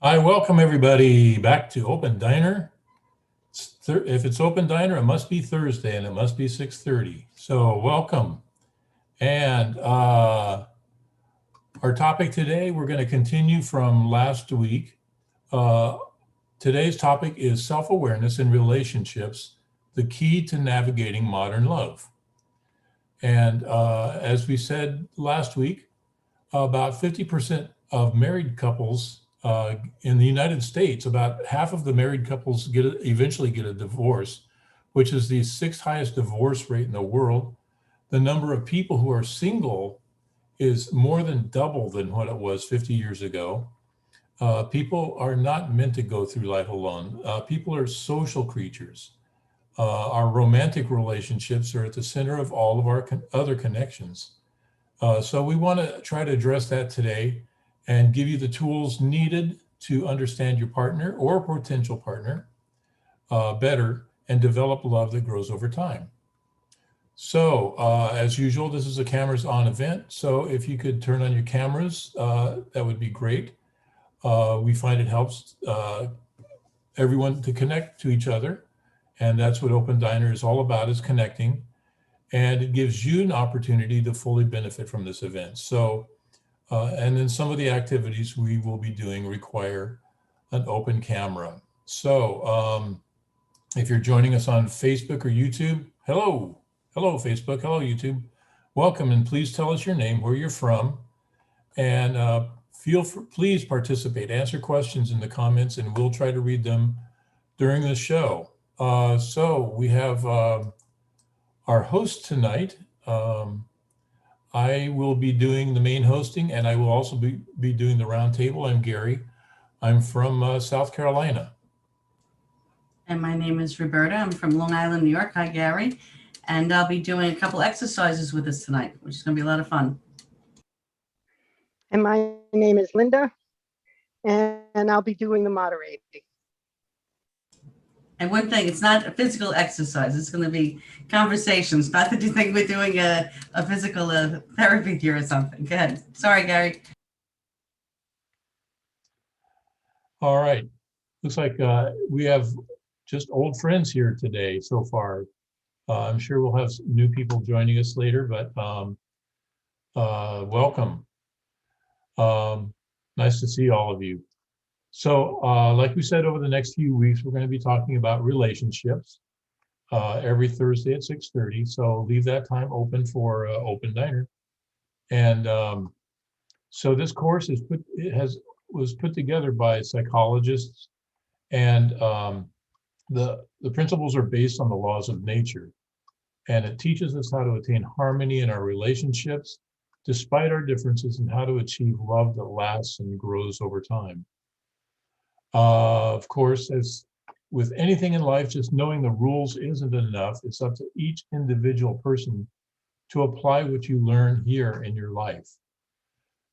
I welcome everybody back to Open Diner. If it's Open Diner, it must be Thursday and it must be 6:30. So welcome. And our topic today, we're going to continue from last week. Today's topic is self-awareness in relationships, the key to navigating modern love. And as we said last week, about 50% of married couples in the United States, about half of the married couples eventually get a divorce, which is the sixth highest divorce rate in the world. The number of people who are single is more than double than what it was 50 years ago. People are not meant to go through life alone. People are social creatures. Our romantic relationships are at the center of all of our other connections. So we want to try to address that today and give you the tools needed to understand your partner or potential partner better and develop love that grows over time. So as usual, this is a cameras on event. So if you could turn on your cameras, that would be great. We find it helps everyone to connect to each other. And that's what Open Diner is all about, is connecting. And it gives you an opportunity to fully benefit from this event. So, and then some of the activities we will be doing require an open camera. So if you're joining us on Facebook or YouTube, hello Facebook, hello YouTube, welcome, and please tell us your name, where you're from, and please participate, answer questions in the comments, and we'll try to read them during the show. So we have our host tonight. I will be doing the main hosting, and I will also be doing the roundtable. I'm Gary. I'm from South Carolina. And my name is Roberta. I'm from Long Island, New York. Hi, Gary. And I'll be doing a couple exercises with us tonight, which is going to be a lot of fun. And my name is Linda, and I'll be doing the moderating. And one thing, it's not a physical exercise. It's going to be conversations. Not that you think we're doing a physical therapy here or something. Go ahead. Sorry, Gary. All right. Looks like we have just old friends here today so far. I'm sure we'll have new people joining us later, but welcome. Nice to see all of you. So like we said, over the next few weeks, we're going to be talking about relationships every Thursday at 6:30. So leave that time open for Open Diner. And so this course was put together by psychologists, and the principles are based on the laws of nature. And it teaches us how to attain harmony in our relationships, despite our differences, and how to achieve love that lasts and grows over time. Of course, as with anything in life, just knowing the rules isn't enough. It's up to each individual person to apply what you learn here in your life.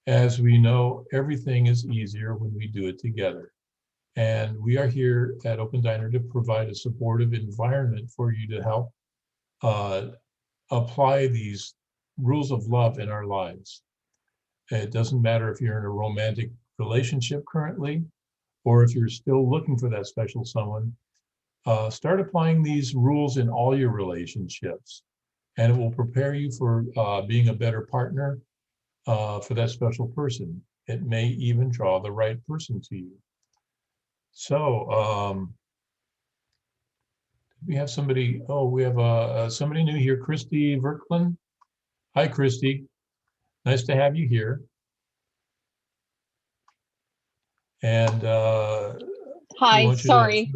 As we know, everything is easier when we do it together. And we are here at Open Diner to provide a supportive environment for you to help apply these rules of love in our lives. It doesn't matter if you're in a romantic relationship currently, or if you're still looking for that special someone. Start applying these rules in all your relationships, and it will prepare you for being a better partner for that special person. It may even draw the right person to you. So we have somebody, we have somebody new here, Christy Verklin. Hi, Christy. Nice to have you here. And hi, sorry.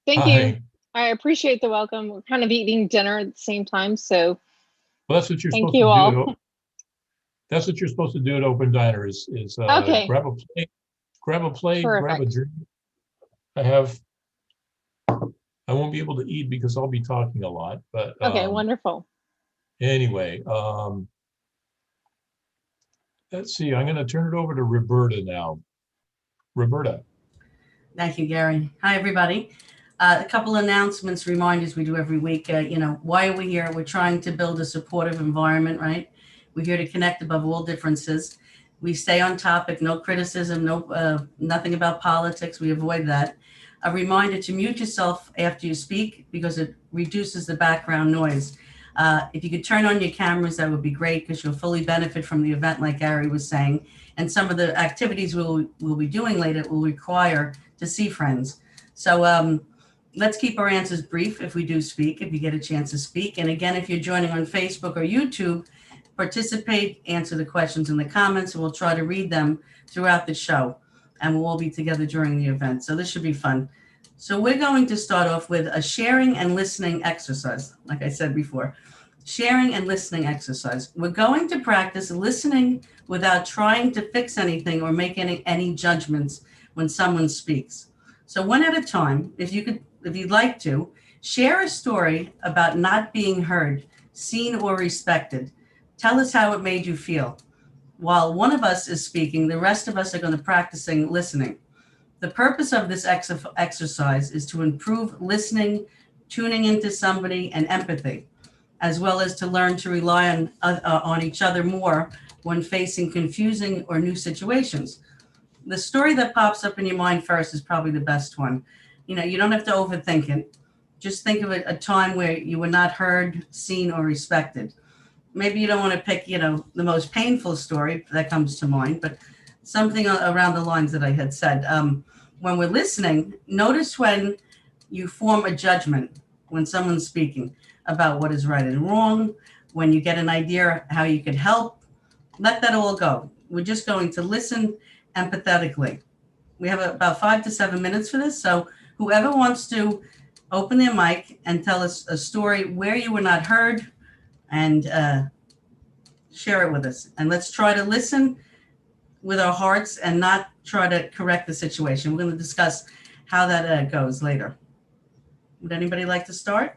Thank Hi. you. I appreciate the welcome. We're kind of eating dinner at the same time, so well, that's what you're thank supposed you to all. do. That's what you're supposed to do at Open Diner is Okay. grab a plate, grab a Perfect. drink. I won't be able to eat because I'll be talking a lot, but Okay, wonderful. Anyway, let's see. I'm going to turn it over to Roberta now. Roberta. Thank you, Gary. Hi, everybody. A couple announcements, reminders we do every week. Why are we here? We're trying to build a supportive environment, right? We're here to connect above all differences. We stay on topic, no criticism, nothing about politics. We avoid that. A reminder to mute yourself after you speak because it reduces the background noise. If you could turn on your cameras, that would be great because you'll fully benefit from the event, like Gary was saying. And some of the activities we'll be doing later will require to see friends. So let's keep our answers brief if we do speak, if you get a chance to speak. And again, if you're joining on Facebook or YouTube, participate, answer the questions in the comments, and we'll try to read them throughout the show. And we'll all be together during the event. So this should be fun. So we're going to start off with a sharing and listening exercise. Like I said before, sharing and listening exercise. We're going to practice listening without trying to fix anything or make any judgments when someone speaks. So one at a time, if you'd like to, share a story about not being heard, seen, or respected. Tell us how it made you feel. While one of us is speaking, the rest of us are going to practicing listening. The purpose of this exercise is to improve listening, tuning into somebody, and empathy, as well as to learn to rely on each other more when facing confusing or new situations. The story that pops up in your mind first is probably the best one. You know, you don't have to overthink it. Just think of a time where you were not heard, seen, or respected. Maybe you don't want to pick, the most painful story that comes to mind, but something around the lines that I had said. When we're listening, notice when you form a judgment when someone's speaking about what is right and wrong, when you get an idea how you could help, let that all go. We're just going to listen empathetically. We have about 5 to 7 minutes for this. So whoever wants to open their mic and tell us a story where you were not heard, and share it with us. And let's try to listen with our hearts and not try to correct the situation. We're going to discuss how that goes later. Would anybody like to start?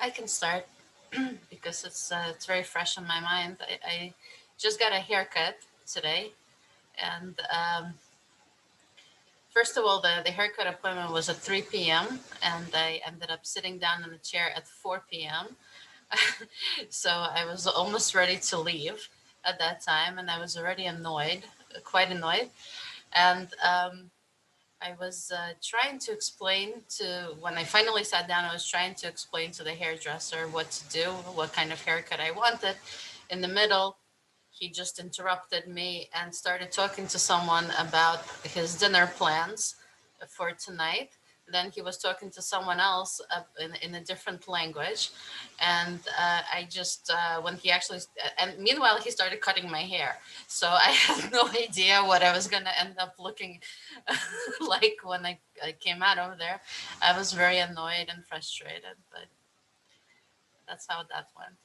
I can start because it's very fresh in my mind. I just got a haircut today, and first of all, the haircut appointment was at 3 p.m. and I ended up sitting down in the chair at 4 p.m. So I was almost ready to leave at that time, and I was already quite annoyed. And I was trying to explain when I finally sat down, I was trying to explain to the hairdresser what to do, what kind of haircut I wanted. In the middle, he just interrupted me and started talking to someone about his dinner plans for tonight. Then he was talking to someone else in a different language. And I just, when he actually, and meanwhile, he started cutting my hair. So I had no idea what I was going to end up looking like when I came out over there. I was very annoyed and frustrated, but that's how that went.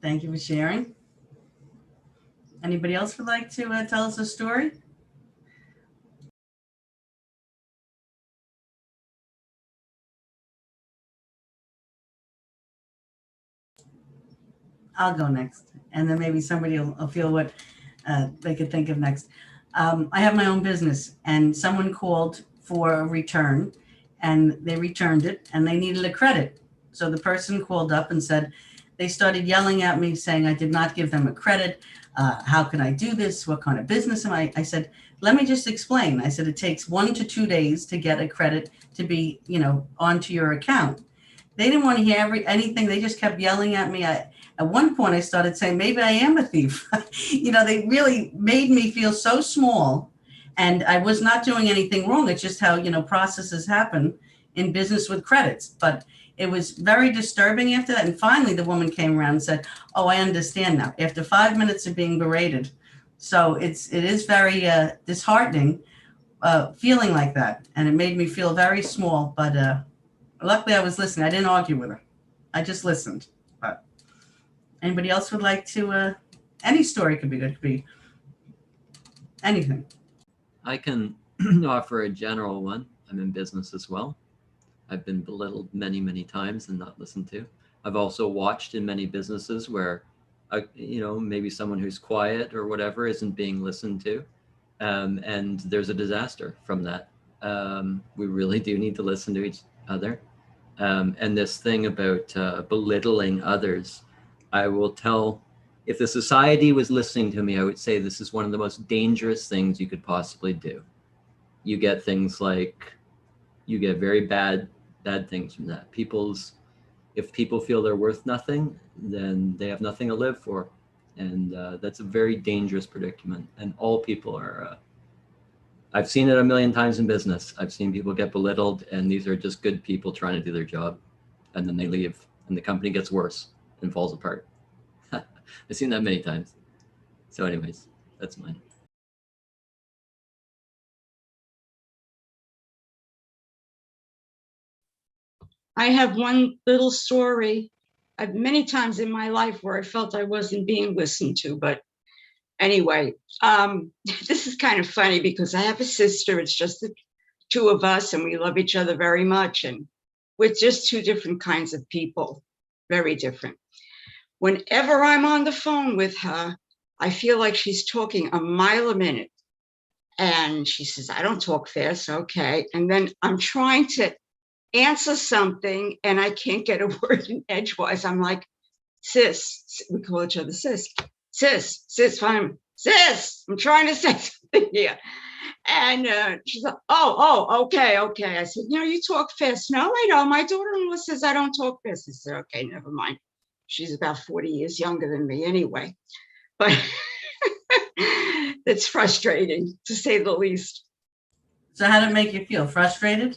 Thank you for sharing. Anybody else would like to tell us a story? I'll go next, and then maybe somebody will feel what they could think of next. I have my own business, and someone called for a return, and they returned it, and they needed a credit. So the person called up and said, they started yelling at me saying I did not give them a credit. How can I do this? What kind of business am I? I said, let me just explain. I said, it takes 1 to 2 days to get a credit to be, onto your account. They didn't want to hear anything. They just kept yelling at me. At one point, I started saying, maybe I am a thief. They really made me feel so small, and I was not doing anything wrong. It's just how, processes happen in business with credits. But it was very disturbing after that. And finally, the woman came around and said, oh, I understand now, after 5 minutes of being berated. So it is very disheartening feeling like that. And it made me feel very small. But luckily, I was listening. I didn't argue with her. I just listened. But anybody else would like to, any story could be good. Could be anything. I can offer a general one. I'm in business as well. I've been belittled many, many times and not listened to. I've also watched in many businesses where, maybe someone who's quiet or whatever isn't being listened to. And there's a disaster from that. We really do need to listen to each other. And this thing about belittling others, I will tell, if the society was listening to me, I would say this is one of the most dangerous things you could possibly do. You get things like, you get very bad things from that. If people feel they're worth nothing, then they have nothing to live for. And that's a very dangerous predicament. And all people are, I've seen it a million times in business. I've seen people get belittled, and these are just good people trying to do their job. And then they leave, and the company gets worse and falls apart. I've seen that many times. So anyways, that's mine. I have one little story. I've many times in my life where I felt I wasn't being listened to, but anyway, this is kind of funny because I have a sister. It's just the two of us, and we love each other very much. And we're just two different kinds of people, very different. Whenever I'm on the phone with her, I feel like she's talking a mile a minute. And she says, I don't talk fast, okay. And then I'm trying to answer something and I can't get a word in edgewise. I'm like, sis, we call each other sis, fine, sis, I'm trying to say something here. And she's like, okay. I said, you talk fast. No, I don't. My daughter-in-law says I don't talk fast. I said, okay, never mind. She's about 40 years younger than me anyway. But it's frustrating, to say the least. So how did it make you feel? Frustrated?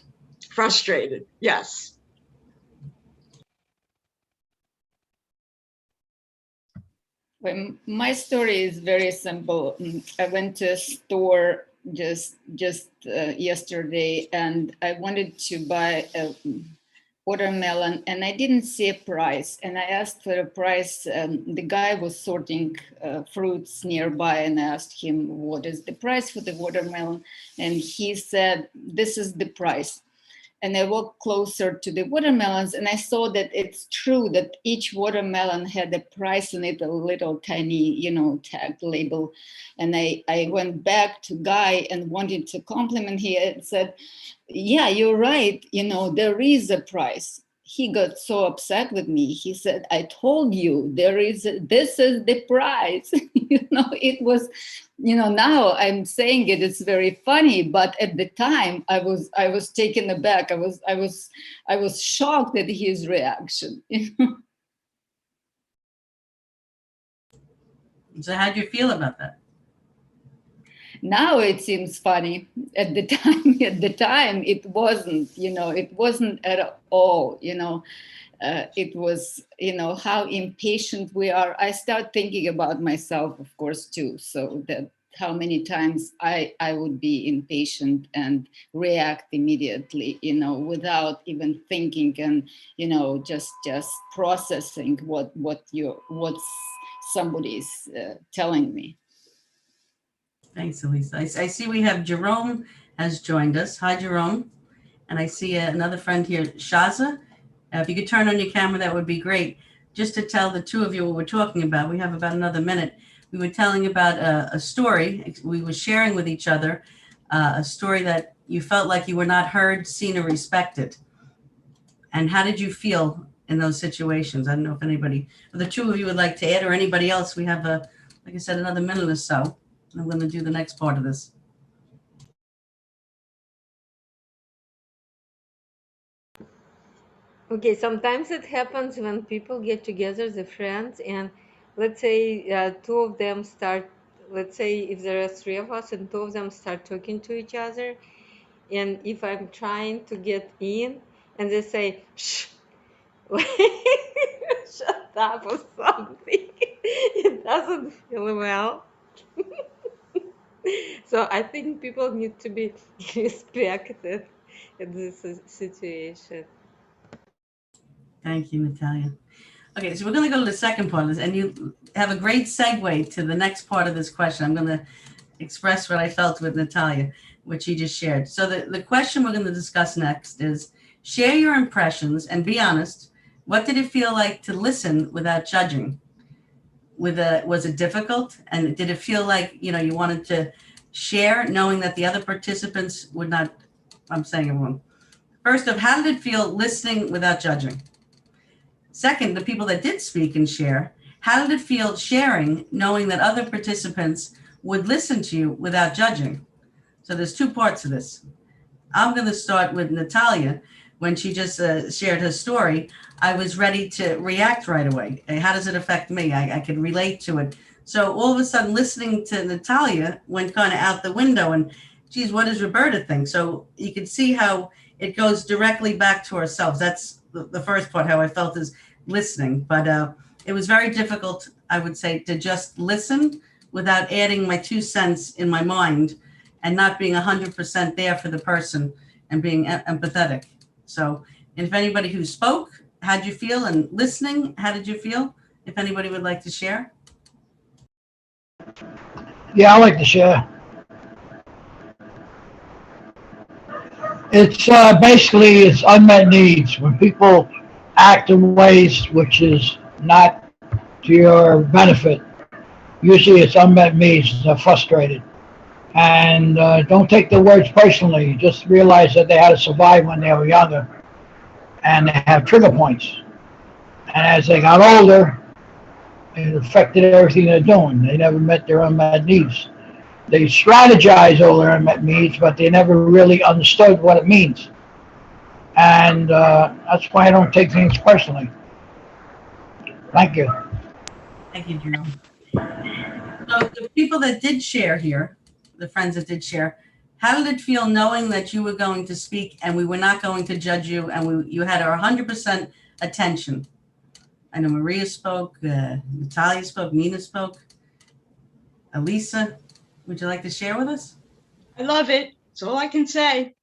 Frustrated, yes. Well, my story is very simple. I went to a store just yesterday, and I wanted to buy a watermelon, and I didn't see a price. And I asked for a price. The guy was sorting fruits nearby, and I asked him, "What is the price for the watermelon?" And he said, "This is the price." And I walked closer to the watermelons, and I saw that it's true that each watermelon had a price on it, a little tiny, tag label. And I went back to Guy and wanted to compliment him and said, yeah, you're right. There is a price. He got so upset with me. He said, I told you this is the price. It was, now I'm saying it's very funny, but at the time I was taken aback. I was shocked at his reaction. So how do you feel about that? Now it seems funny. At the time it wasn't, it wasn't at all, it was, how impatient we are. I start thinking about myself, of course, too. So that how many times I would be impatient and react immediately, without even thinking and, just processing what somebody's telling me. Thanks, Elisa. I see we have Jerome has joined us. Hi, Jerome. And I see another friend here, Shaza. If you could turn on your camera, that would be great. Just to tell the two of you what we're talking about. We have about another minute. We were telling about a story. We were sharing with each other a story that you felt like you were not heard, seen, or respected. And how did you feel in those situations? I don't know if anybody, the two of you would like to add, or anybody else. We have, like I said, another minute or so. I'm going to do the next part of this. Okay, sometimes it happens when people get together, the friends, and let's say two of them start, let's say if there are three of us and two of them start talking to each other, and if I'm trying to get in and they say, shh, shut up or something, it doesn't feel well. So I think people need to be respected in this situation. Thank you, Natalia. Okay, so we're going to go to the second part of this, and you have a great segue to the next part of this question. I'm going to express what I felt with Natalia, which she just shared. So the question we're going to discuss next is, share your impressions and be honest. What did it feel like to listen without judging? Was it difficult? And did it feel like, you wanted to share knowing that the other participants would not, I'm saying it wrong, First of, how did it feel listening without judging? Second, the people that did speak and share, how did it feel sharing, knowing that other participants would listen to you without judging? So there's two parts of this. I'm going to start with Natalia. When she just shared her story, I was ready to react right away. How does it affect me? I could relate to it. So all of a sudden, listening to Natalia went kind of out the window and, geez, what does Roberta think? So you can see how it goes directly back to ourselves. That's the first part, how I felt is listening. But it was very difficult, I would say, to just listen without adding my 2 cents in my mind and not being 100% there for the person and being empathetic. So if anybody who spoke, how'd you feel? And listening, how did you feel? If anybody would like to share. Yeah, I like to share. It's basically it's unmet needs. When people act in ways which is not to your benefit, usually it's unmet needs. They're frustrated. And don't take the words personally. Just realize that they had to survive when they were younger. And they have trigger points. And as they got older, it affected everything they're doing. They never met their unmet needs. They strategize over their unmet needs, but they never really understood what it means. And that's why I don't take things personally. Thank you. Thank you, Jerome. So the people that did share here, the friends that did share, how did it feel knowing that you were going to speak and we were not going to judge you and you had our 100% attention? I know Maria spoke, Natalia spoke, Nina spoke. Elisa, would you like to share with us? I love it. That's all I can say.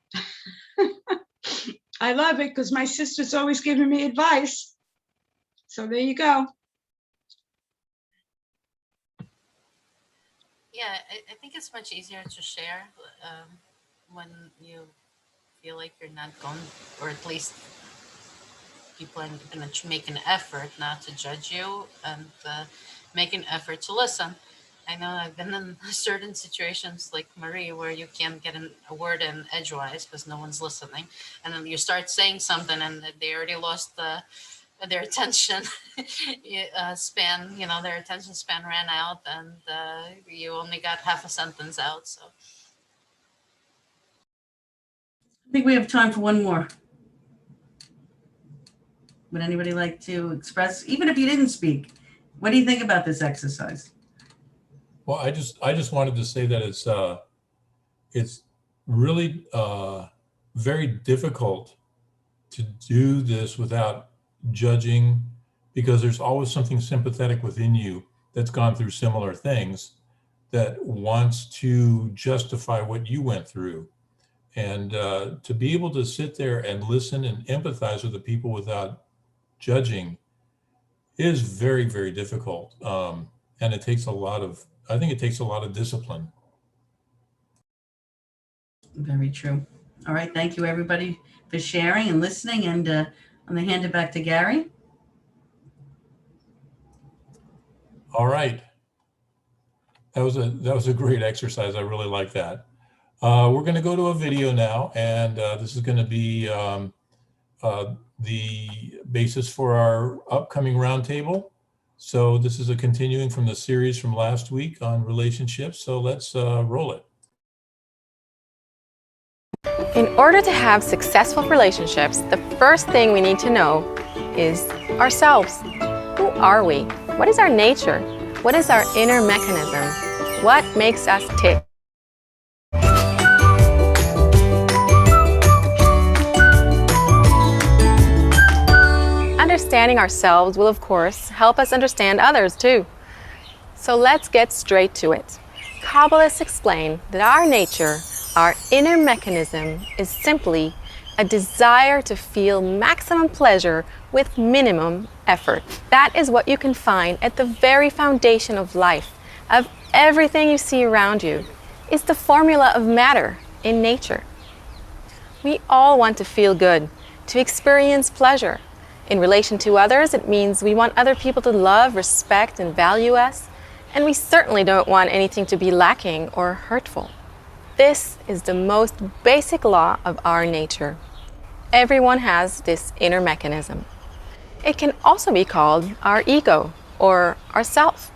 I love it because my sister's always giving me advice. So there you go. Yeah, I think it's much easier to share when you feel like you're not going, or at least people are going to make an effort not to judge you and make an effort to listen. I know I've been in certain situations like Marie where you can't get a word in edgewise because no one's listening. And then you start saying something and they already lost their attention span, their attention span ran out and you only got half a sentence out. So I think we have time for one more. Would anybody like to express, even if you didn't speak, what do you think about this exercise? Well, I just wanted to say that it's really very difficult to do this without judging, because there's always something sympathetic within you that's gone through similar things that wants to justify what you went through. And to be able to sit there and listen and empathize with the people without judging is very, very difficult. And it takes I think it takes a lot of discipline. Very true. All right. Thank you, everybody, for sharing and listening. And I'm going to hand it back to Gary. All right. That was a great exercise. I really like that. We're going to go to a video now, and this is going to be the basis for our upcoming roundtable. So this is a continuing from the series from last week on relationships. So let's roll it. In order to have successful relationships, the first thing we need to know is ourselves. Who are we? What is our nature? What is our inner mechanism? What makes us tick? Understanding ourselves will, of course, help us understand others too. So let's get straight to it. Kabbalists explain that our nature, our inner mechanism, is simply a desire to feel maximum pleasure with minimum effort. That is what you can find at the very foundation of life, of everything you see around you. It's the formula of matter in nature. We all want to feel good, to experience pleasure. In relation to others, it means we want other people to love, respect, and value us, and we certainly don't want anything to be lacking or hurtful. This is the most basic law of our nature. everyone has this inner mechanism. It can also be called our ego or our self.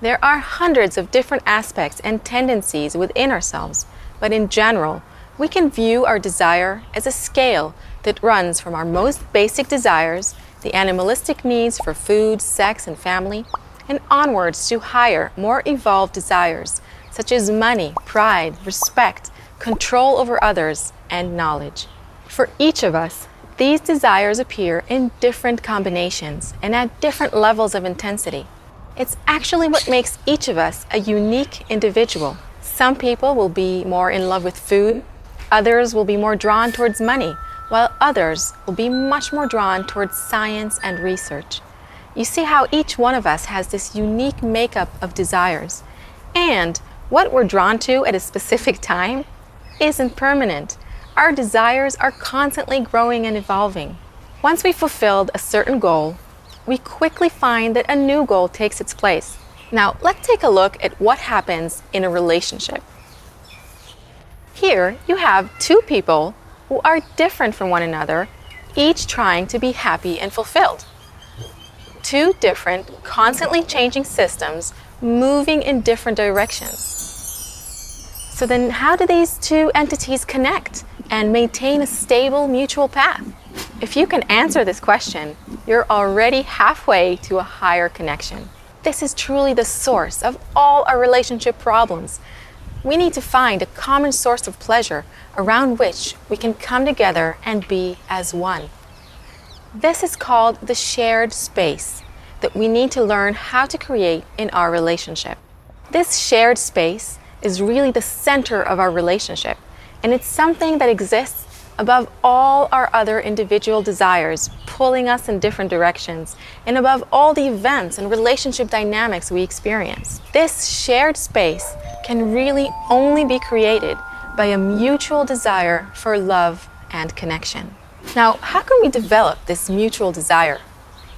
There are hundreds of different aspects and tendencies within ourselves, but in general, we can view our desire as a scale that runs from our most basic desires, the animalistic needs for food, sex, and family, and onwards to higher, more evolved desires, such as money, pride, respect, control over others, and knowledge. For each of us, these desires appear in different combinations and at different levels of intensity. It's actually what makes each of us a unique individual. Some people will be more in love with food, others will be more drawn towards money, while others will be much more drawn towards science and research. You see how each one of us has this unique makeup of desires, and what we're drawn to at a specific time isn't permanent. Our desires are constantly growing and evolving. Once we've fulfilled a certain goal, we quickly find that a new goal takes its place. Now, let's take a look at what happens in a relationship. Here, you have two people who are different from one another, each trying to be happy and fulfilled. Two different, constantly changing systems moving in different directions. So then how do these two entities connect and maintain a stable mutual path? If you can answer this question, you're already halfway to a higher connection. This is truly the source of all our relationship problems. We need to find a common source of pleasure around which we can come together and be as one. This is called the shared space that we need to learn how to create in our relationship. This shared space is really the center of our relationship, and it's something that exists above all our other individual desires, pulling us in different directions, and above all the events and relationship dynamics we experience. This shared space can really only be created by a mutual desire for love and connection. Now, how can we develop this mutual desire?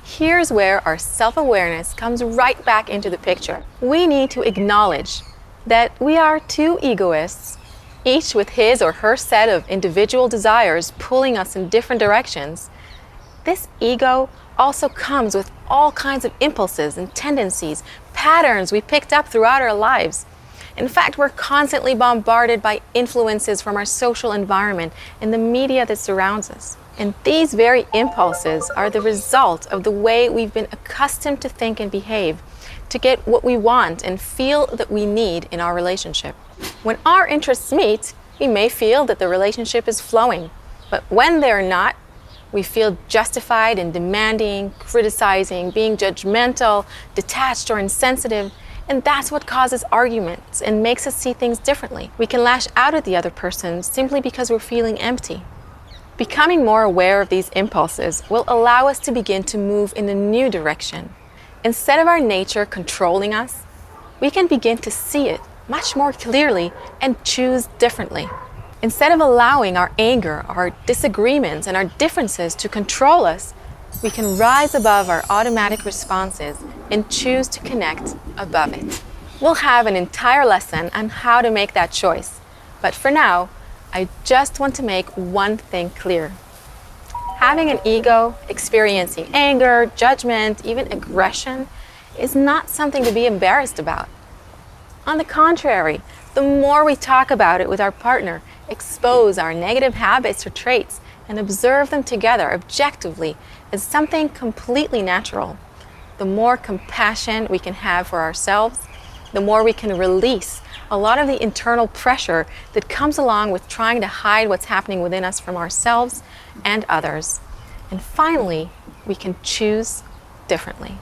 Here's where our self-awareness comes right back into the picture. We need to acknowledge that we are two egoists, each with his or her set of individual desires pulling us in different directions. This ego also comes with all kinds of impulses and tendencies, patterns we picked up throughout our lives. In fact, we're constantly bombarded by influences from our social environment and the media that surrounds us. And these very impulses are the result of the way we've been accustomed to think and behave to get what we want and feel that we need in our relationship. When our interests meet, we may feel that the relationship is flowing, but when they're not, we feel justified in demanding, criticizing, being judgmental, detached, or insensitive, and that's what causes arguments and makes us see things differently. We can lash out at the other person simply because we're feeling empty. Becoming more aware of these impulses will allow us to begin to move in a new direction. Instead of our nature controlling us, we can begin to see it much more clearly and choose differently. Instead of allowing our anger, our disagreements, and our differences to control us, we can rise above our automatic responses and choose to connect above it. We'll have an entire lesson on how to make that choice, but for now, I just want to make one thing clear. Having an ego, experiencing anger, judgment, even aggression, is not something to be embarrassed about. On the contrary, the more we talk about it with our partner, expose our negative habits or traits, and observe them together objectively as something completely natural, the more compassion we can have for ourselves, the more we can release a lot of the internal pressure that comes along with trying to hide what's happening within us from ourselves and others. And finally, we can choose differently.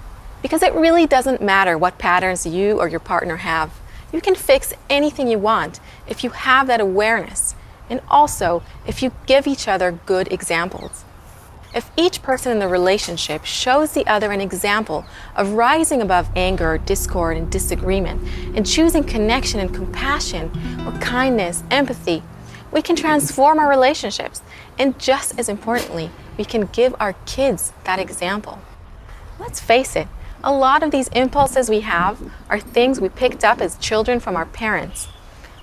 Because it really doesn't matter what patterns you or your partner have. You can fix anything you want if you have that awareness, and also if you give each other good examples. If each person in the relationship shows the other an example of rising above anger, discord, and disagreement, and choosing connection and compassion, or kindness, empathy, we can transform our relationships. And just as importantly, we can give our kids that example. Let's face it, a lot of these impulses we have are things we picked up as children from our parents.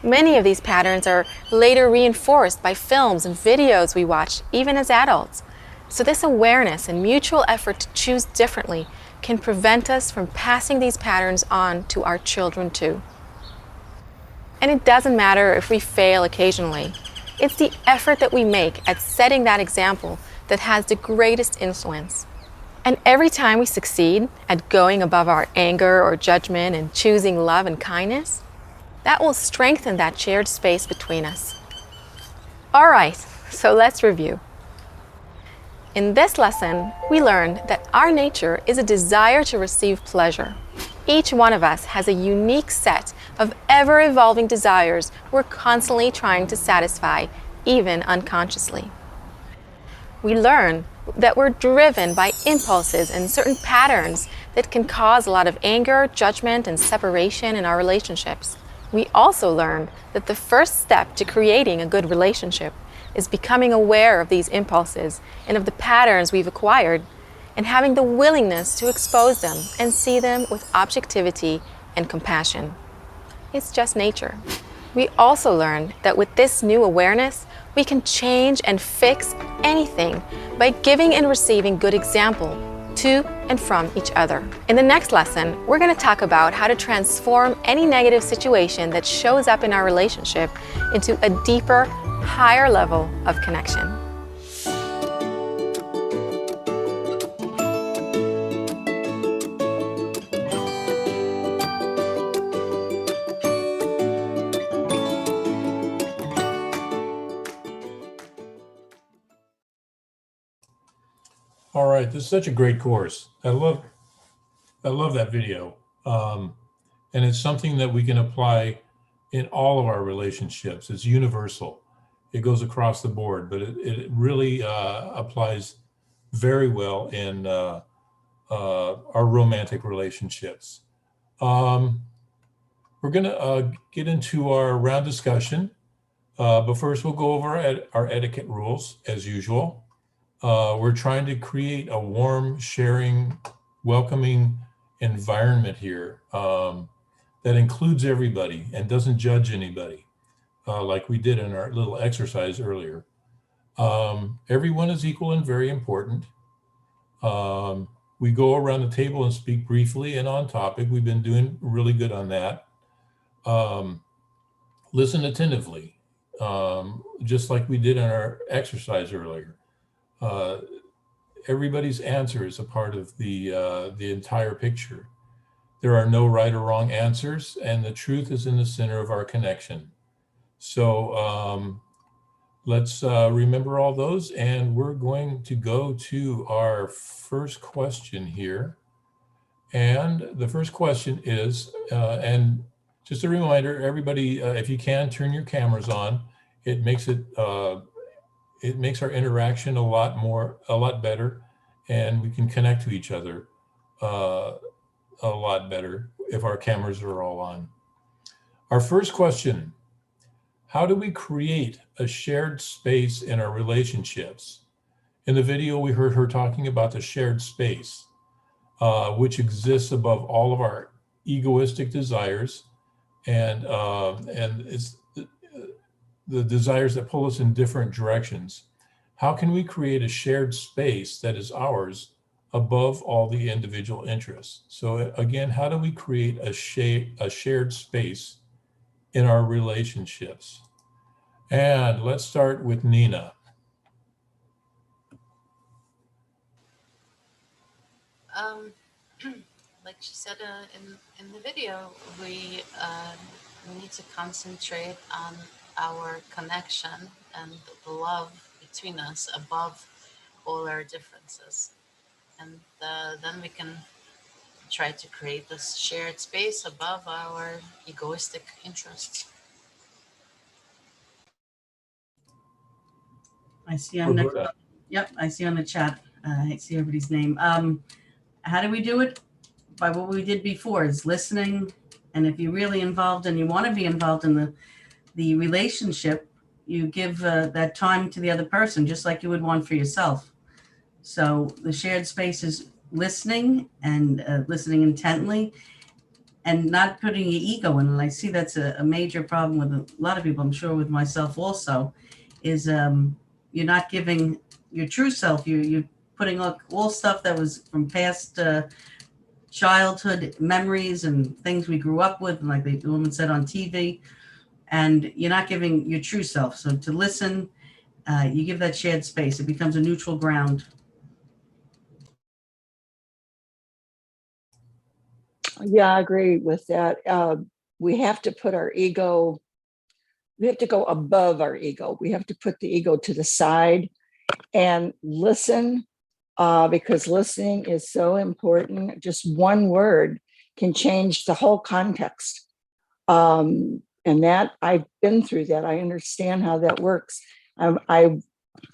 Many of these patterns are later reinforced by films and videos we watch, even as adults. So this awareness and mutual effort to choose differently can prevent us from passing these patterns on to our children too. And it doesn't matter if we fail occasionally. It's the effort that we make at setting that example that has the greatest influence. And every time we succeed at going above our anger or judgment and choosing love and kindness, that will strengthen that shared space between us. All right, so let's review. In this lesson, we learned that our nature is a desire to receive pleasure. Each one of us has a unique set of ever-evolving desires we're constantly trying to satisfy, even unconsciously. We learn that we're driven by impulses and certain patterns that can cause a lot of anger, judgment, and separation in our relationships. We also learned that the first step to creating a good relationship is becoming aware of these impulses and of the patterns we've acquired, and having the willingness to expose them and see them with objectivity and compassion. It's just nature. We also learned that with this new awareness, we can change and fix anything by giving and receiving good example to and from each other. In the next lesson, we're going to talk about how to transform any negative situation that shows up in our relationship into a deeper, higher level of connection. All right, this is such a great course. I love that video. And it's something that we can apply in all of our relationships. It's universal. It goes across the board, but it really applies very well in our romantic relationships. We're gonna get into our round discussion, but first we'll go over our etiquette rules as usual. We're trying to create a warm, sharing, welcoming environment here that includes everybody and doesn't judge anybody, like we did in our little exercise earlier. Everyone is equal and very important. We go around the table and speak briefly and on topic. We've been doing really good on that. Listen attentively, just like we did in our exercise earlier. Everybody's answer is a part of the entire picture. There are no right or wrong answers, and the truth is in the center of our connection. So let's remember all those, and we're going to go to our first question here. And the first question is, and just a reminder, everybody, if you can, turn your cameras on. It makes our interaction a lot better, and we can connect to each other a lot better if our cameras are all on. Our first question: how do we create a shared space in our relationships? In the video, we heard her talking about the shared space, which exists above all of our egoistic desires, and it's the desires that pull us in different directions. How can we create a shared space that is ours above all the individual interests? So again, how do we create a shared space in our relationships? And let's start with Nina. Like she said in the video, we need to concentrate on our connection and the love between us above all our differences. And then we can try to create this shared space above our egoistic interests. I see on the, yep, I see on the chat. I see everybody's name. How do we do it? By what we did before, is listening. And if you're really involved and you want to be involved in the relationship, you give that time to the other person, just like you would want for yourself. So the shared space is listening and listening intently and not putting your ego in. And I see that's a major problem with a lot of people, I'm sure with myself also, is you're not giving your true self. You're putting all stuff that was from past childhood memories and things we grew up with, like the woman said, on TV, and you're not giving your true self. So to listen, you give that shared space. It becomes a neutral ground. Yeah, I agree with that. We have to put our ego, we have to go above our ego. We have to put the ego to the side and listen, because listening is so important. Just one word can change the whole context. And that, I've been through that. I understand how that works. I'm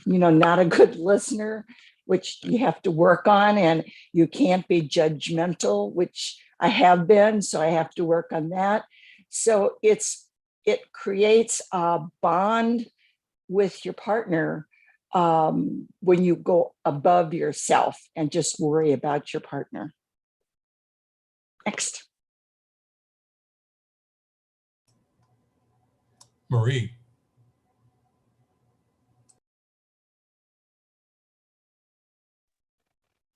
not a good listener, which you have to work on, and you can't be judgmental, which I have been, so I have to work on that. So it creates a bond with your partner when you go above yourself and just worry about your partner. Next. Marie.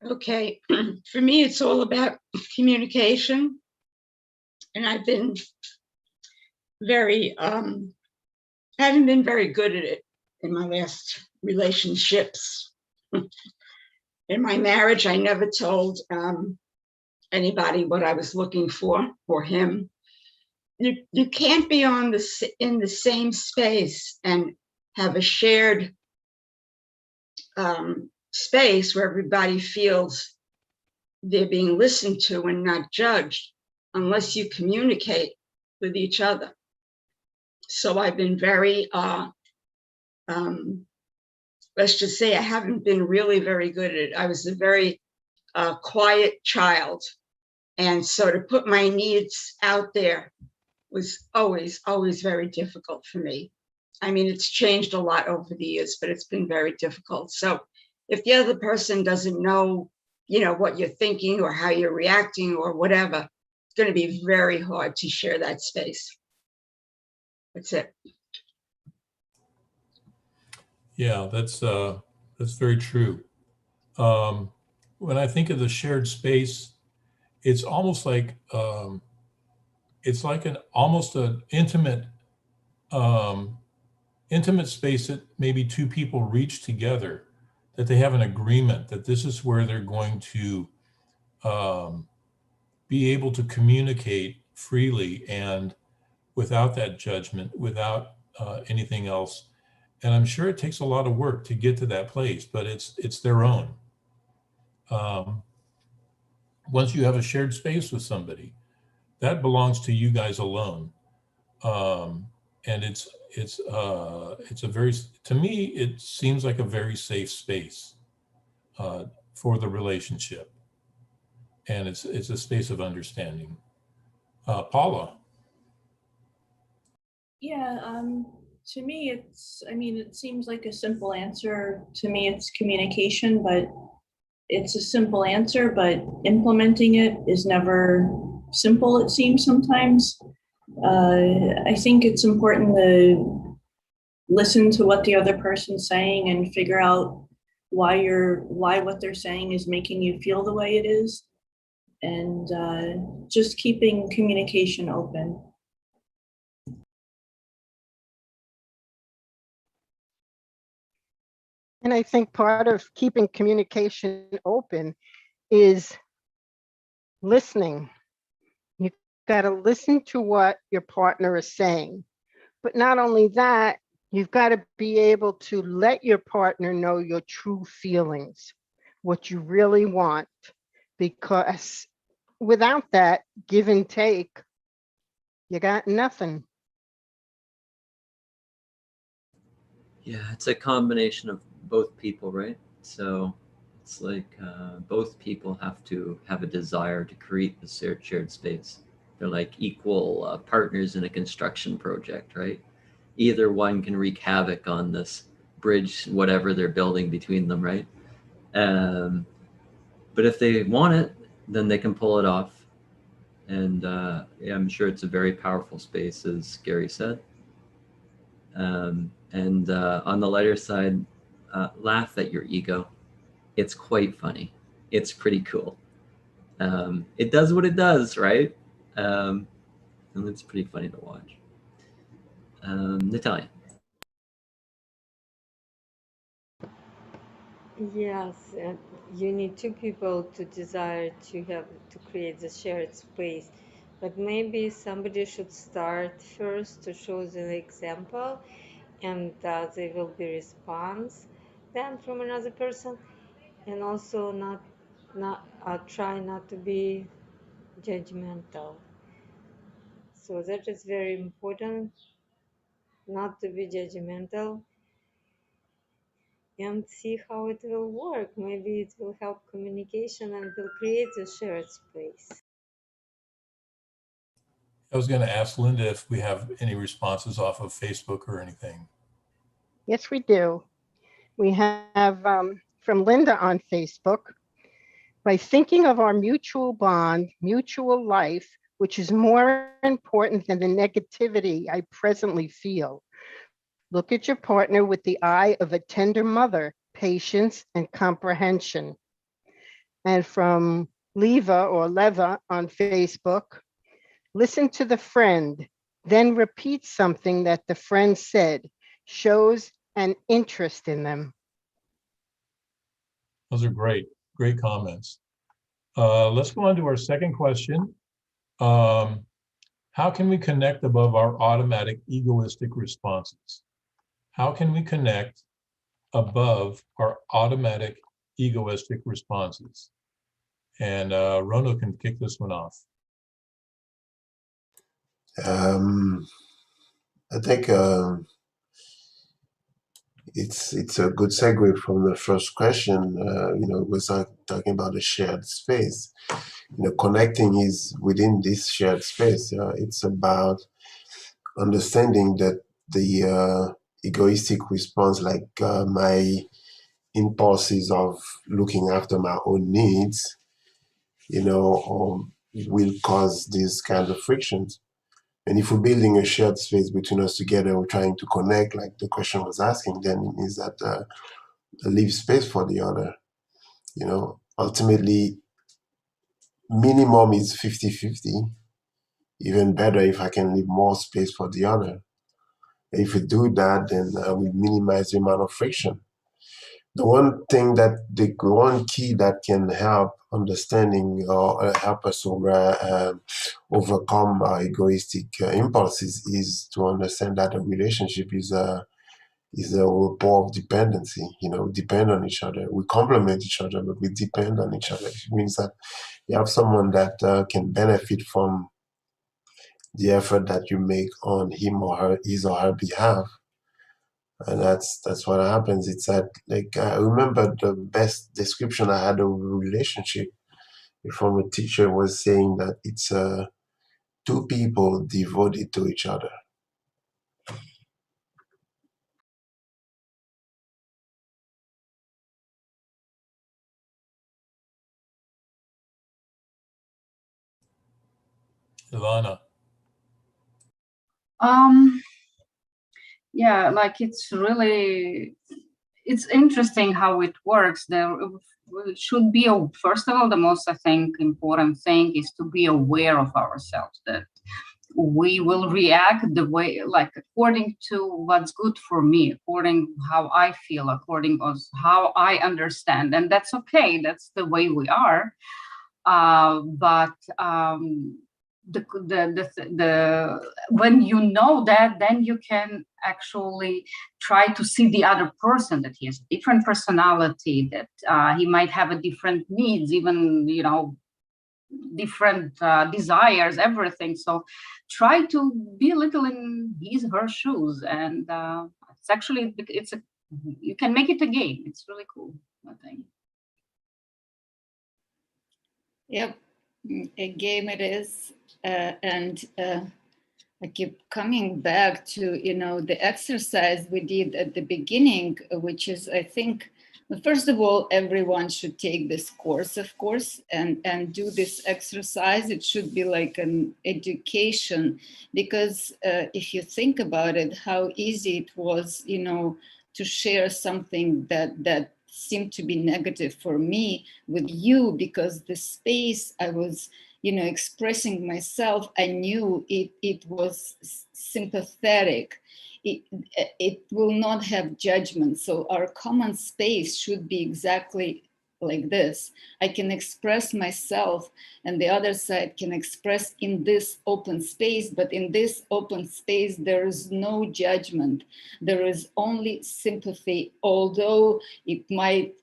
Okay, for me, it's all about communication. And I've been haven't been very good at it in my last relationships. In my marriage, I never told anybody what I was looking for him. You can't be in the same space and have a shared space where everybody feels they're being listened to and not judged unless you communicate with each other. So I've been very, let's just say I haven't been really very good at it. I was a very quiet child. And so to put my needs out there was always, always very difficult for me. I mean, it's changed a lot over the years, but it's been very difficult. So if the other person doesn't know, what you're thinking or how you're reacting or whatever, it's going to be very hard to share that space. That's it. Yeah, that's very true. When I think of the shared space, it's almost like almost an intimate space that maybe two people reach together, that they have an agreement that this is where they're going to be able to communicate freely and without that judgment, without anything else. And I'm sure it takes a lot of work to get to that place, but it's their own. Once you have a shared space with somebody, that belongs to you guys alone. And it's a very, to me, it seems like a very safe space for the relationship. And it's a space of understanding. Paula. Yeah, to me, it seems like a simple answer. To me, it's communication, but it's a simple answer, but implementing it is never simple, it seems sometimes. I think it's important to listen to what the other person's saying and figure out why what they're saying is making you feel the way it is, and just keeping communication open. And I think part of keeping communication open is listening. You got to listen to what your partner is saying. But not only that, you've got to be able to let your partner know your true feelings, what you really want, because without that give and take, you got nothing. Yeah, it's a combination of both people, right? So it's like both people have to have a desire to create the shared space. They're like equal partners in a construction project, right? Either one can wreak havoc on this bridge, whatever they're building between them, right? But if they want it, then they can pull it off. And yeah, I'm sure it's a very powerful space, as Gary said. And on the lighter side, laugh at your ego. It's quite funny. It's pretty cool. It does what it does, right? And it's pretty funny to watch. Natalia. Yes, you need two people to desire to create the shared space, but maybe somebody should start first to show the example, and there will be response then from another person, and also not try not to be judgmental. So that is very important, not to be judgmental, and see how it will work. Maybe it will help communication and will create a shared space. I was going to ask Linda if we have any responses off of Facebook or anything. Yes, we do. We have from Linda on Facebook. By thinking of our mutual bond, mutual life, which is more important than the negativity I presently feel. Look at your partner with the eye of a tender mother, patience and comprehension. And from Leva on Facebook, listen to the friend, then repeat something that the friend said, shows an interest in them. Those are great comments. Let's go on to our second question. How can we connect above our automatic egoistic responses? How can we connect above our automatic egoistic responses? And Rono can kick this one off. I think it's a good segue from the first question. We're talking about a shared space. Connecting is within this shared space. It's about understanding that the egoistic response, like my impulses of looking after my own needs, will cause these kinds of frictions. And if we're building a shared space between us together, we're trying to connect, like the question was asking, then it means that leave space for the other. Ultimately, minimum is 50-50. Even better if I can leave more space for the other. If we do that, then we minimize the amount of friction. The one key that can help understanding or help us overcome our egoistic impulses is to understand that a relationship is a rapport of dependency. We depend on each other. We complement each other, but we depend on each other. It means that you have someone that can benefit from the effort that you make on his or her behalf. And that's what happens. It's that, like, I remember the best description I had of a relationship from a teacher was saying that it's two people devoted to each other. Ilana. Yeah, like it's interesting how it works. There should be first of all, the most, I think, important thing is to be aware of ourselves, that we will react the way, like, according to what's good for me, according how I feel, according to how I understand, and that's okay. That's the way we are. But when you know that, then you can actually try to see the other person, that he has a different personality, that he might have a different needs, even different desires, everything. So try to be a little in his her shoes, and it's actually you can make it a game. It's really cool, I think. Yep, a game it is. And I keep coming back to, the exercise we did at the beginning, which is, I think, First of all, everyone should take this course, of course, and do this exercise. It should be like an education, because if you think about it, how easy it was, you know, to share something that seemed to be negative for me with you, because the space I was, you know, expressing myself, I knew it was sympathetic. It will not have judgment. So our common space should be exactly like this. I can express myself and the other side can express in this open space, but in this open space, there is no judgment. There is only sympathy, although it might,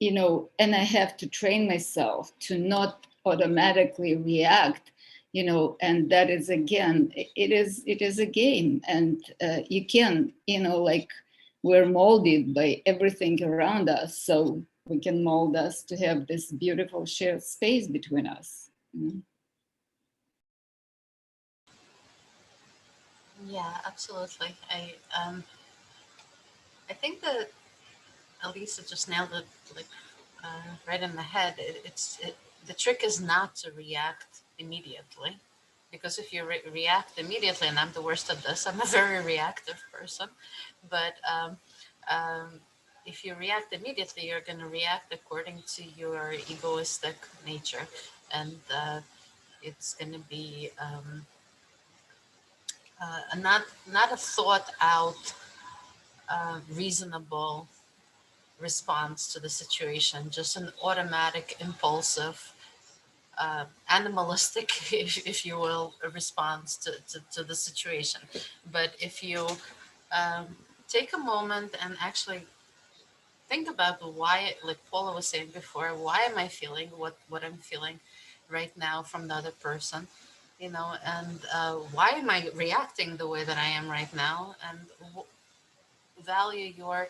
you know, and I have to train myself to not automatically react, you know, and that is, again, it is a game, and you can, you know, like, we're molded by everything around us, so we can mold us to have this beautiful shared space between us. Yeah, absolutely. I think that Elisa just nailed it, like right in the head. The trick is not to react immediately, because if you react immediately, and I'm the worst at this, I'm a very reactive person, but if you react immediately, you're going to react according to your egoistic nature, and it's going to be not a thought out, reasonable response to the situation, just an automatic, impulsive, animalistic, if you will, a response to the situation. But if you take a moment and actually think about why, like Paula was saying before, why am I feeling what I'm feeling right now from the other person, you know, and why am I reacting the way that I am right now, and value your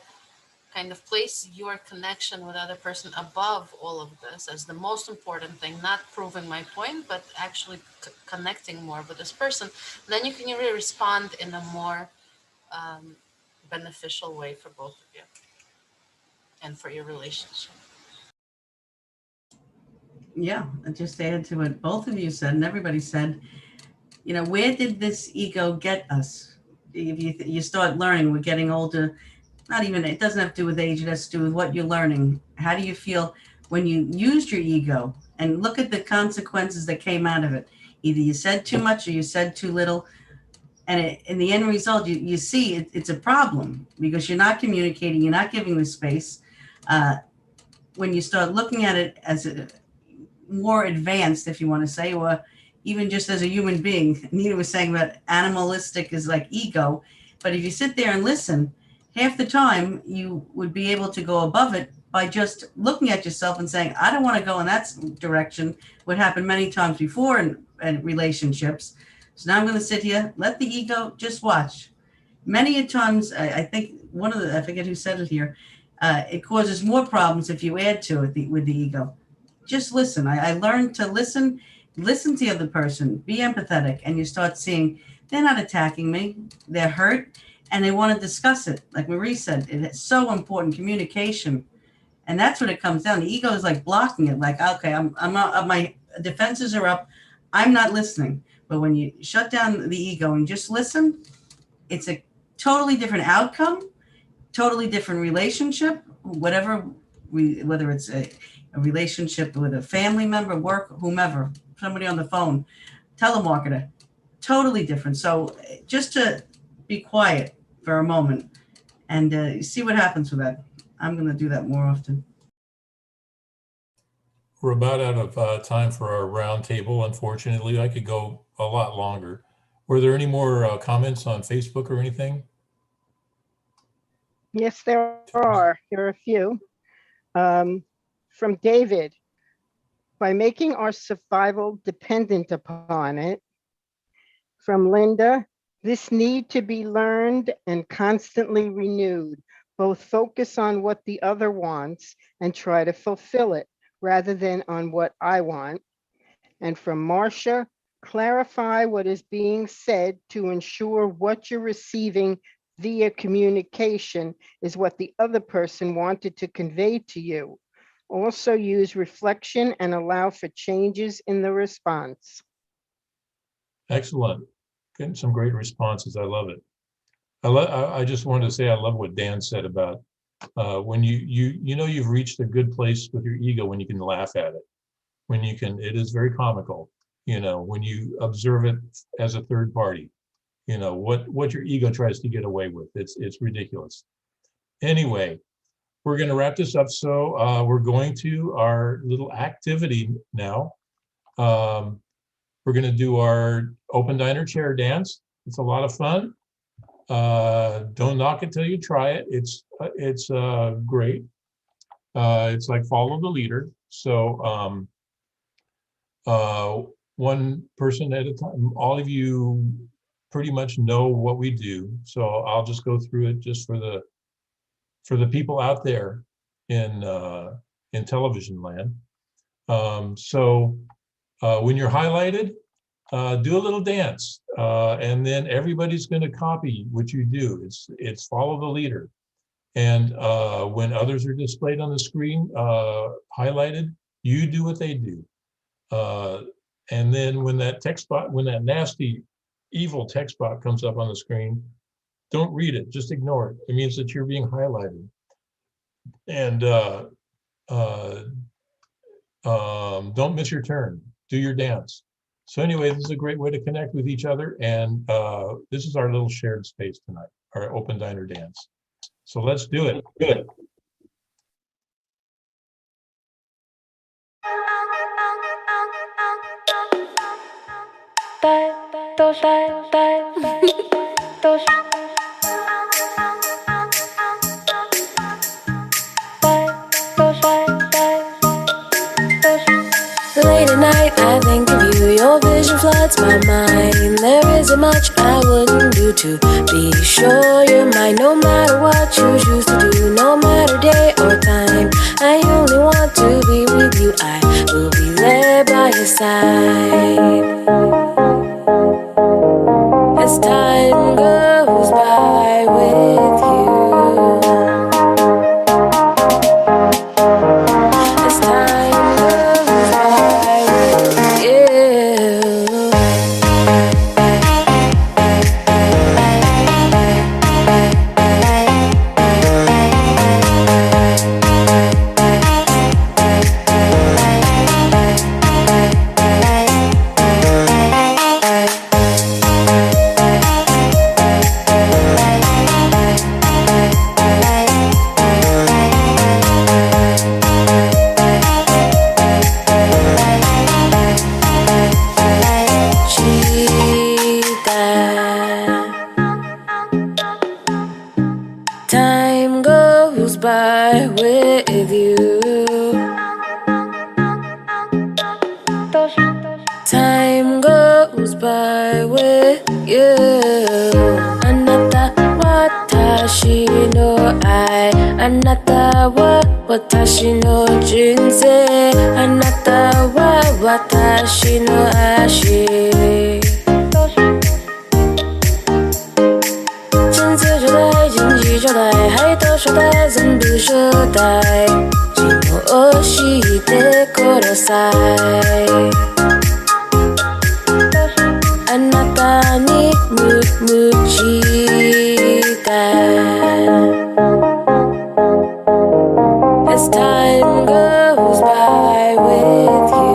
kind of place your connection with other person above all of this as the most important thing, not proving my point, but actually connecting more with this person. Then you can really respond in a more beneficial way for both of you and for your relationship. Yeah, and just to add to what both of you said and everybody said, you know, where did this ego get us? If you start learning, we're getting older. Not even, it doesn't have to do with age, it has to do with what you're learning. How do you feel when you used your ego? And look at the consequences that came out of it. Either you said too much or you said too little. And in the end result, you see it's a problem because you're not communicating, you're not giving the space. When you start looking at it as a more advanced, if you want to say, or even just as a human being, Nina was saying that animalistic is like ego. But if you sit there and listen, half the time you would be able to go above it by just looking at yourself and saying, I don't want to go in that direction. What happened many times before in relationships. So now I'm going to sit here, let the ego just watch. Many a times, I think I forget who said it here, it causes more problems if you add to it with the ego. Just listen. I learned to listen to the other person, be empathetic, and you start seeing they're not attacking me, they're hurt, and they want to discuss it. Like Marie said, it's so important, communication. And that's what it comes down. The ego is like blocking it. Like, okay, I'm not, my defenses are up. I'm not listening. But when you shut down the ego and just listen, it's a totally different outcome, totally different relationship, whether it's a relationship with a family member, work, whomever, somebody on the phone, telemarketer, totally different. So just to be quiet for a moment and see what happens with that. I'm going to do that more often. We're about out of time for our roundtable. Unfortunately, I could go a lot longer. Were there any more comments on Facebook or anything? Yes, there are. There are a few. From David, by making our survival dependent upon it. From Linda, this need to be learned and constantly renewed. Both focus on what the other wants and try to fulfill it rather than on what I want. And from Marcia, clarify what is being said to ensure what you're receiving via communication is what the other person wanted to convey to you. Also use reflection and allow for changes in the response. Excellent. Getting some great responses. I love it. I just wanted to say I love what Dan said about when you know you've reached a good place with your ego when you can laugh at it. When you can, it is very comical, you know, when you observe it as a third party, you know, what your ego tries to get away with. It's ridiculous. Anyway, we're going to wrap this up. So we're going to our little activity now. We're going to do our open diner chair dance. It's a lot of fun. Don't knock it till you try it. It's great. It's like follow the leader. So one person at a time. All of you pretty much know what we do. So I'll just go through it just for the people out there in television land. So when you're highlighted, do a little dance, and then everybody's going to copy what you do. It's follow the leader, and when others are displayed on the screen, highlighted, you do what they do, and then when that text box, when that nasty, evil text box comes up on the screen, don't read it. Just ignore it. It means that you're being highlighted, and don't miss your turn. Do your dance. So anyway, this is a great way to connect with each other, and this is our little shared space tonight, our open diner dance. So let's do it. Good. Late at night, I think of you. Your vision floods my mind. There isn't much I wouldn't do to be sure you're mine. No matter what you choose to do, no matter day or time, I only want to be with you. I will be there by your side. As time goes by with you. As time goes by with you. Time goes by with you. Time goes by with you. Anata watashi no ai. Anata wa watashi no junzei. Anata wa watashi no ashi. 金子招待，金鸡招待，海斗招待，全部招待。君を教えてください。あなたに夢中だ。As time goes by with you.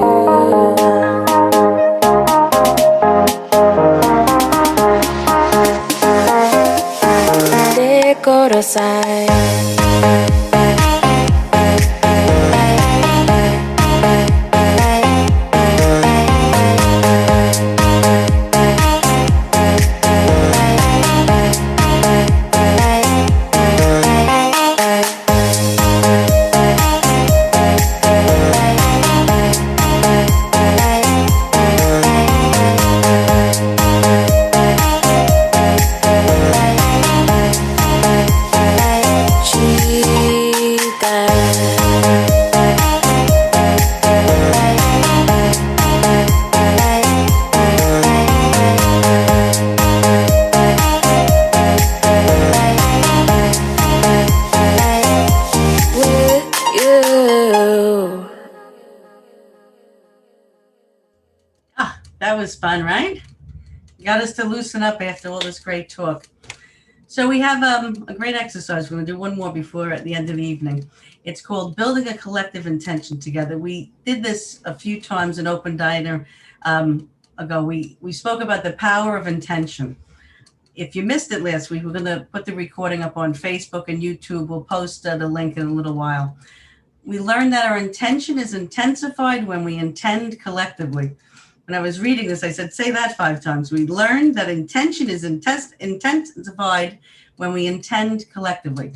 Korosai. That was fun, right? Got us to loosen up after all this great talk. So we have a great exercise. We're going to do one more before at the end of the evening. It's called Building a Collective Intention Together. We did this a few times in Open Diner ago. We spoke about the power of intention. If you missed it last week, we're going to put the recording up on Facebook and YouTube. We'll post the link in a little while. We learned that our intention is intensified when we intend collectively. When I was reading this, I said, say that 5 times. We learned that intention is intensified when we intend collectively.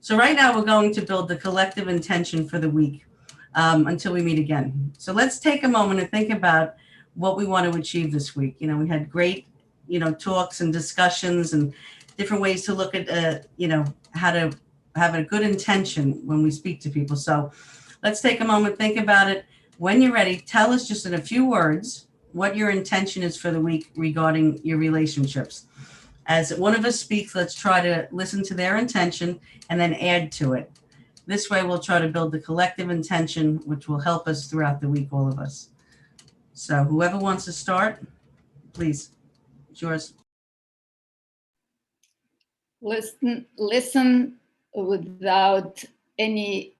So right now we're going to build the collective intention for the week until we meet again. So let's take a moment and think about what we want to achieve this week. You know, we had great, talks and discussions and different ways to look at, how to have a good intention when we speak to people. So let's take a moment, think about it. When you're ready, tell us just in a few words what your intention is for the week regarding your relationships. As one of us speaks, let's try to listen to their intention and then add to it. This way, we'll try to build the collective intention, which will help us throughout the week, all of us. So whoever wants to start, please, it's yours. Listen without any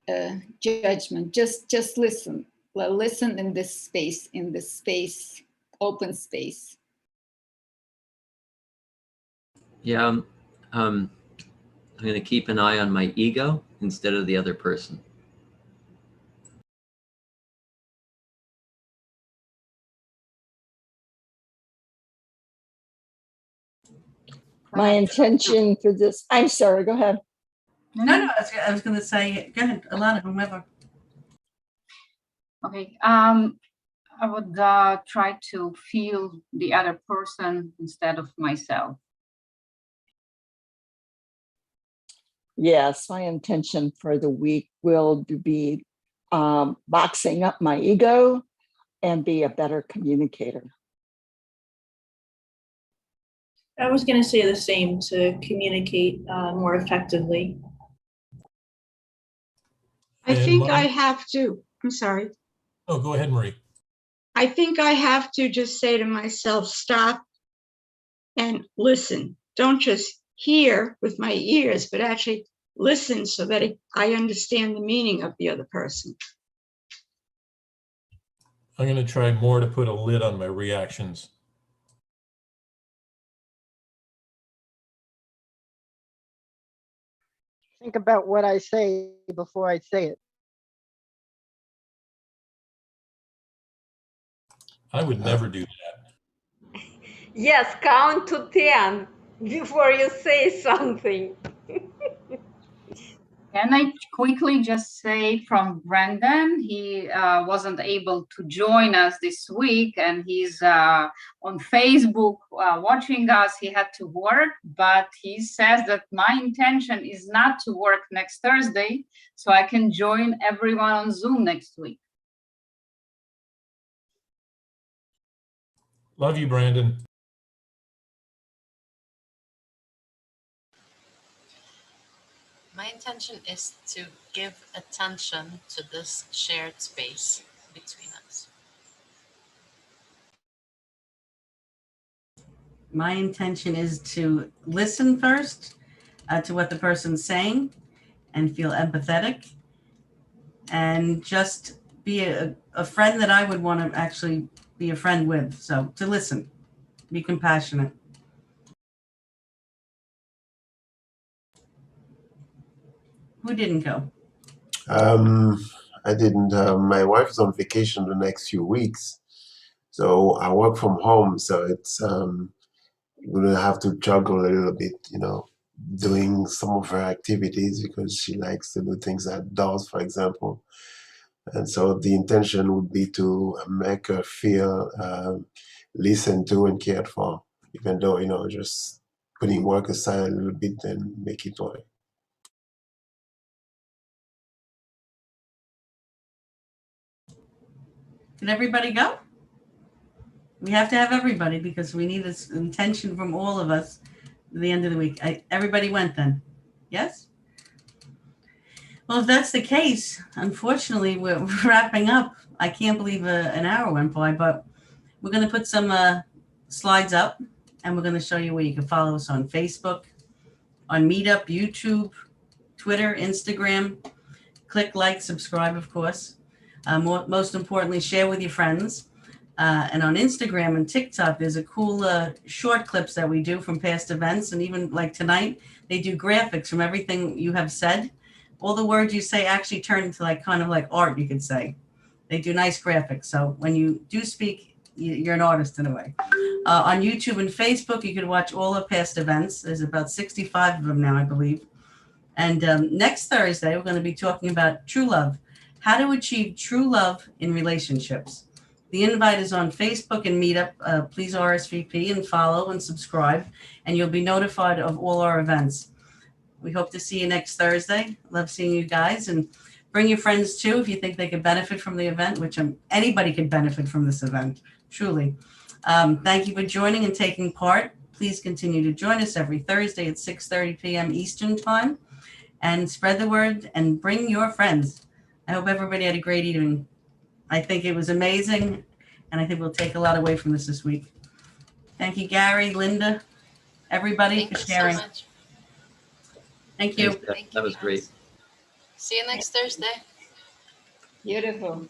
judgment. Just listen. Listen in this space, open space. Yeah, I'm going to keep an eye on my ego instead of the other person. My intention for this, I'm sorry, go ahead. No, I was going to say, go ahead, Alana, whomever. Okay, I would try to feel the other person instead of myself. Yes, my intention for the week will be boxing up my ego and be a better communicator. I was going to say the same, to communicate more effectively. I think I have to, I'm sorry. Oh, go ahead, Marie. I think I have to just say to myself, stop and listen. Don't just hear with my ears, but actually listen so that I understand the meaning of the other person. I'm going to try more to put a lid on my reactions. Think about what I say before I say it. I would never do that. Yes, count to 10 before you say something. Can I quickly just say from Brendan, he wasn't able to join us this week and he's on Facebook watching us. He had to work, but he says that my intention is not to work next Thursday, so I can join everyone on Zoom next week. Love you, Brandon. My intention is to give attention to this shared space between us. My intention is to listen first to what the person's saying and feel empathetic and just be a friend that I would want to actually be a friend with. So to listen, be compassionate. Who didn't go? I didn't. My wife is on vacation the next few weeks, so I work from home. So it's gonna have to juggle a little bit, doing some of her activities because she likes to do things outdoors, for example. And so the intention would be to make her feel listened to and cared for, even though, just putting work aside a little bit and make it work. Did everybody go? We have to have everybody because we need this intention from all of us at the end of the week. Everybody went then? Yes? Well, if that's the case, unfortunately, we're wrapping up. I can't believe an hour went by, but We're going to put some slides up, and we're going to show you where you can follow us on Facebook, on Meetup, YouTube, Twitter, Instagram. Click like, subscribe, of course. Most importantly, share with your friends. And on Instagram and TikTok, there's a cool short clips that we do from past events. And even like tonight, they do graphics from everything you have said. All the words you say actually turn into like kind of like art, you could say. They do nice graphics. So when you do speak, you're an artist in a way. On YouTube and Facebook, you can watch all the past events. There's about 65 of them now, I believe. And next Thursday, we're going to be talking about true love, how to achieve true love in relationships. The invite is on Facebook and Meetup. Please RSVP and follow and subscribe, and you'll be notified of all our events. We hope to see you next Thursday. Love seeing you guys, and bring your friends too if you think they could benefit from the event, which anybody could benefit from this event, truly. Thank you for joining and taking part. Please continue to join us every Thursday at 6:30 p.m. Eastern Time, and spread the word and bring your friends. I hope everybody had a great evening. I think it was amazing, and I think we'll take a lot away from this week. Thank you, Gary, Linda, everybody for sharing. So much. Thank you. Thanks, Deb. That was great. See you next Thursday. Beautiful.